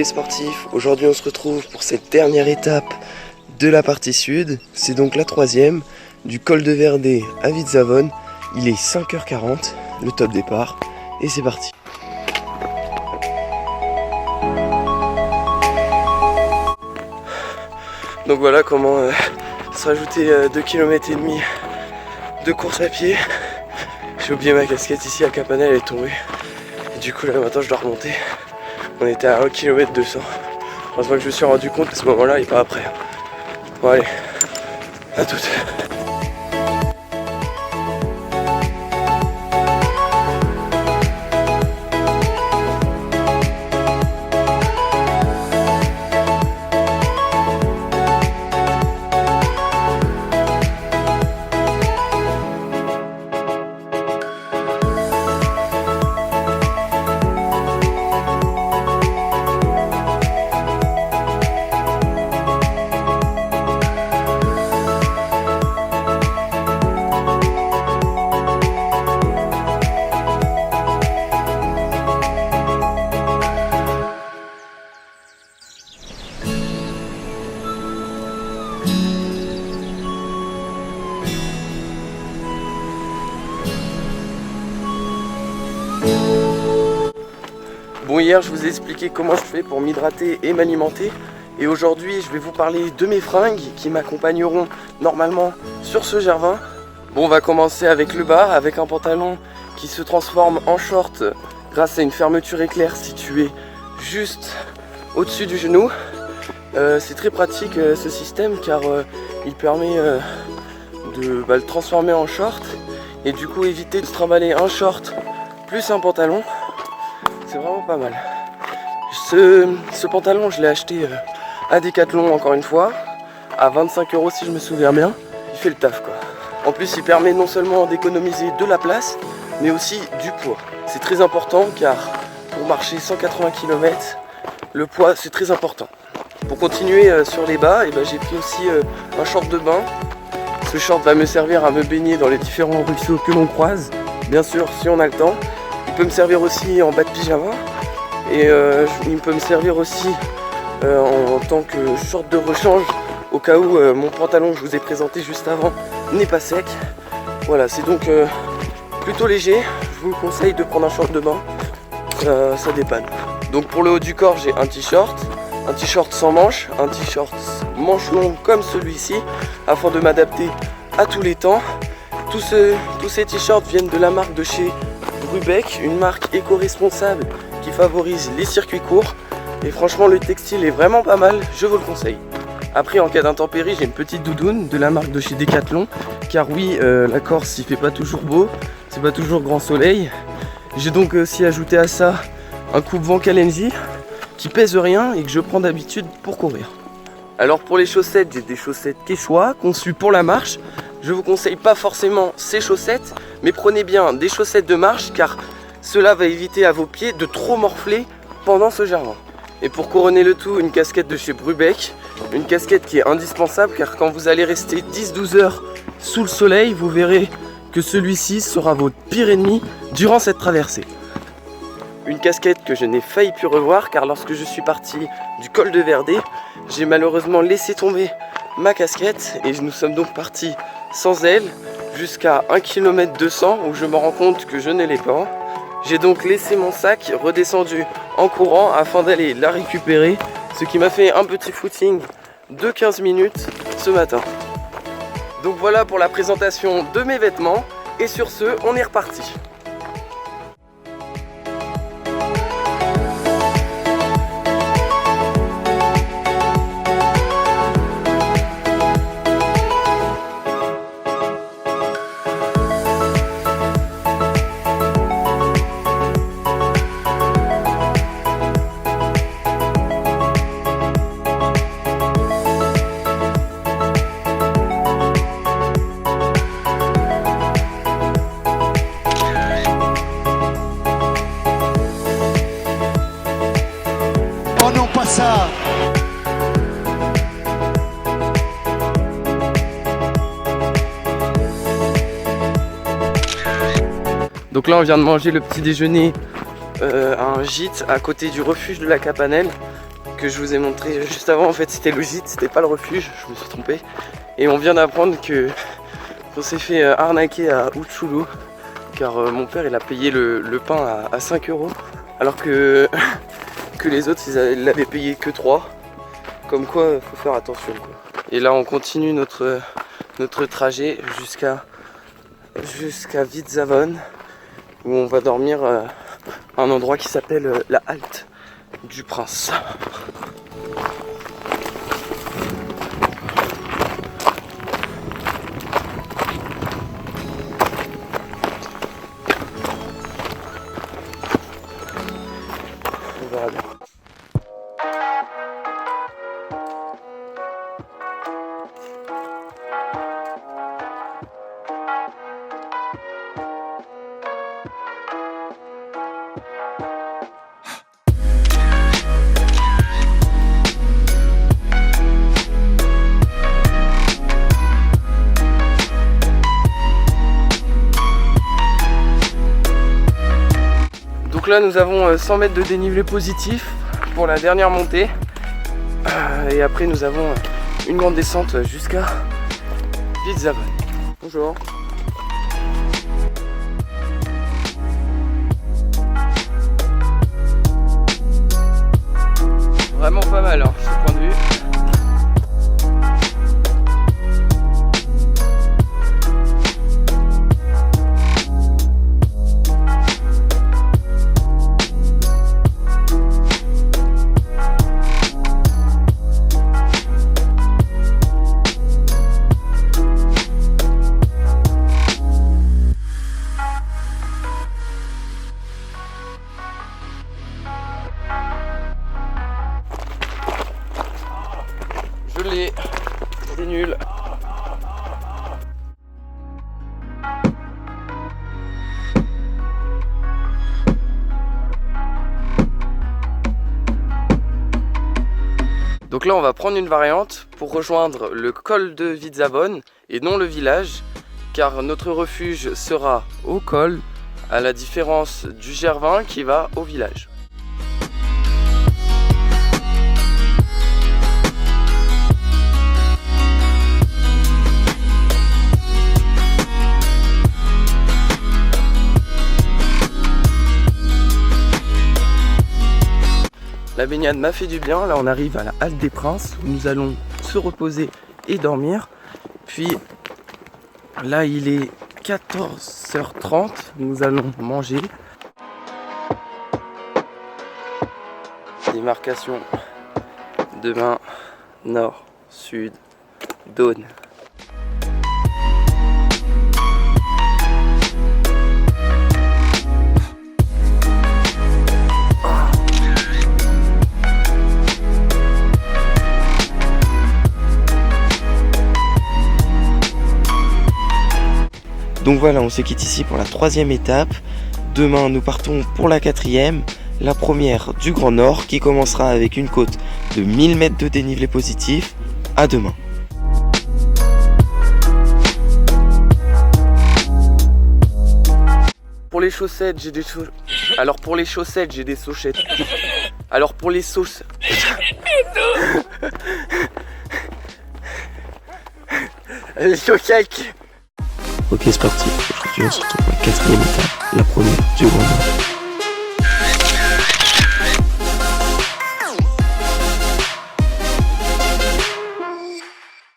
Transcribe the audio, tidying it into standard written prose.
les sportifs, aujourd'hui on se retrouve pour cette dernière étape de la partie sud. C'est donc la troisième du col de Verdé à Vitzavone. Il est 5h40, le top départ, et c'est parti. Donc voilà comment se rajouter 2,5 km de course à pied. J'ai oublié ma casquette ici à Capanel, elle est tombée. Et du coup là maintenant je dois remonter. On était à 1 km 200. Heureusement que je me suis rendu compte à ce moment là et pas après. Bon allez, à toutes. Bon, hier je vous ai expliqué comment je fais pour m'hydrater et m'alimenter, et aujourd'hui je vais vous parler de mes fringues qui m'accompagneront normalement sur ce Gervin. Bon, on va commencer avec le bas, avec un pantalon qui se transforme en short grâce à une fermeture éclair située juste au-dessus du genou. C'est très pratique ce système car il permet de le transformer en short et du coup éviter de se trimballer un short plus un pantalon. C'est vraiment pas mal. Ce pantalon je l'ai acheté à Decathlon encore une fois, à 25 € si je me souviens bien. Il fait le taf quoi. En plus il permet non seulement d'économiser de la place, mais aussi du poids. C'est très important car pour marcher 180 km, le poids c'est très important. Pour continuer sur les bas, j'ai pris aussi un short de bain. Ce short va me servir à me baigner dans les différents ruisseaux que l'on croise, bien sûr si on a le temps. Il peut me servir aussi en bas de pyjama et il peut me servir aussi en tant que short de rechange au cas où mon pantalon que je vous ai présenté juste avant n'est pas sec. Voilà, c'est donc plutôt léger. Je vous conseille de prendre un short de bain, ça dépanne. Donc pour le haut du corps, j'ai un t-shirt sans manches, un t-shirt manche longue comme celui-ci afin de m'adapter à tous les temps. Tous ces t-shirts viennent de la marque de chez Brubeck, une marque éco-responsable qui favorise les circuits courts, et franchement le textile est vraiment pas mal, je vous le conseille. Après en cas d'intempérie j'ai une petite doudoune de la marque de chez Decathlon, car oui la Corse il fait pas toujours beau, c'est pas toujours grand soleil. J'ai donc aussi ajouté à ça un coupe-vent Calenzi qui pèse rien et que je prends d'habitude pour courir. Alors pour les chaussettes, j'ai des chaussettes Quechua conçues pour la marche. Je vous conseille pas forcément ces chaussettes, mais prenez bien des chaussettes de marche car cela va éviter à vos pieds de trop morfler pendant ce Gervin. Et pour couronner le tout, une casquette de chez Brubeck, une casquette qui est indispensable car quand vous allez rester 10-12 heures sous le soleil, vous verrez que celui-ci sera votre pire ennemi durant cette traversée. Une casquette que je n'ai failli plus revoir car lorsque je suis parti du col de Verdé, j'ai malheureusement laissé tomber ma casquette et nous sommes donc partis sans elle jusqu'à 1 km 200 où je me rends compte que je ne l'ai pas. J'ai donc laissé mon sac redescendu en courant afin d'aller la récupérer, ce qui m'a fait un petit footing de 15 minutes ce matin. Donc voilà pour la présentation de mes vêtements et sur ce, on est reparti. ça. Donc là on vient de manger le petit déjeuner à un gîte à côté du refuge de la Capanelle. que je vous ai montré juste avant, en fait c'était le gîte, c'était pas le refuge, je me suis trompé. Et on vient d'apprendre qu'on s'est fait arnaquer à Utshulu, car mon père il a payé le pain à 5 € alors que les autres ils l'avaient payé que 3. Comme quoi faut faire attention quoi. Et là on continue notre trajet jusqu'à Vidzavon, où on va dormir à un endroit qui s'appelle la halte du prince. On verra bien. Donc là nous avons 100 mètres de dénivelé positif pour la dernière montée et après nous avons une grande descente jusqu'à Vidzavon. Bonjour. Vraiment pas mal hein, ce point de vue. Je l'ai, c'est nul. Donc là on va prendre une variante pour rejoindre le col de Vidzavon et non le village, car notre refuge sera au col, à la différence du Gervin qui va au village. La baignade m'a fait du bien, là on arrive à la halte des princes où nous allons se reposer et dormir. Puis là il est 14h30, nous allons manger. Démarcation demain, nord, sud, Daune. Donc voilà, on se quitte ici pour la 3e étape. Demain, nous partons pour la 4e, la première du Grand Nord, qui commencera avec une côte de 1000 mètres de dénivelé positif. À demain. Pour les chaussettes, j'ai des chaussettes. Alors pour les chaussettes, j'ai des chaussettes. Alors pour les sauces. Les choquecs. Ok, c'est parti. Aujourd'hui, on se retrouve pour la 4e étape, la première du Grand Nord.